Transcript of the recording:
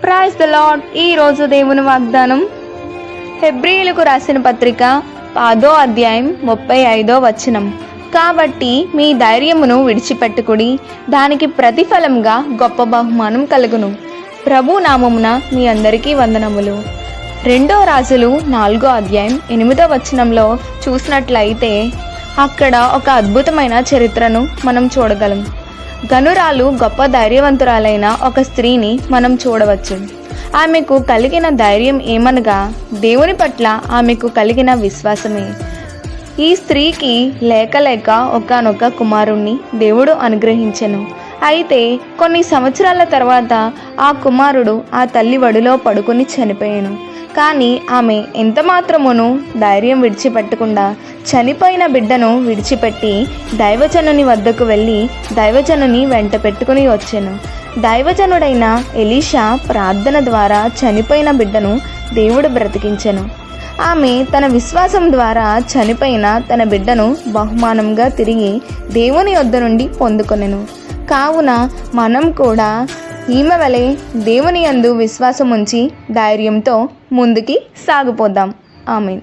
Praise the lord. ఈరోజు దేవుని వాగ్దానం హెబ్రీయులకు రాసిన పత్రిక 10వ అధ్యాయం 35వ వచనం. కాబట్టి మీ ధైర్యమును విడిచిపెట్టుకుడి, దానికి ప్రతిఫలంగా గొప్ప బహుమానం కలుగును. ప్రభు నామమున మీ అందరికీ వందనములు. 2వ రాజులు 4వ అధ్యాయం 8వ వచనంలో చూసినట్లయితే అక్కడ ఒక అద్భుతమైన చరిత్రను మనం చూడగలం. గనురాలు గొప్ప ధైర్యవంతురాలైన ఒక స్త్రీని మనం చూడవచ్చు. ఆమెకు కలిగిన ధైర్యం ఏమనగా దేవుని పట్ల ఆమెకు కలిగిన విశ్వాసమే. ఈ స్త్రీకి లేక ఒకానొక కుమారుణ్ణి దేవుడు అనుగ్రహించెను. అయితే కొన్ని సంవత్సరాల తర్వాత ఆ కుమారుడు ఆ తల్లి ఒడిలో పడుకుని చనిపోయాను. కానీ ఆమె ఎంతమాత్రమును ధైర్యం విడిచిపెట్టకుండా చనిపోయిన బిడ్డను విడిచిపెట్టి దైవజనుని వద్దకు వెళ్ళి దైవజనుని వెంట పెట్టుకుని వచ్చెను. దైవజనుడైన ఎలీషా ప్రార్థన ద్వారా చనిపోయిన బిడ్డను దేవుడు బ్రతికించెను. ఆమె తన విశ్వాసం ద్వారా చనిపోయిన తన బిడ్డను బహుమానంగా తిరిగి దేవుని యొద్ద నుండి పొందుకొనెను. కావున మనం కూడా ఈమె వలె దేవుని యందు విశ్వాసం ఉంచి ధైర్యంతో ముందుకి సాగిపోదాం. ఆమేన్.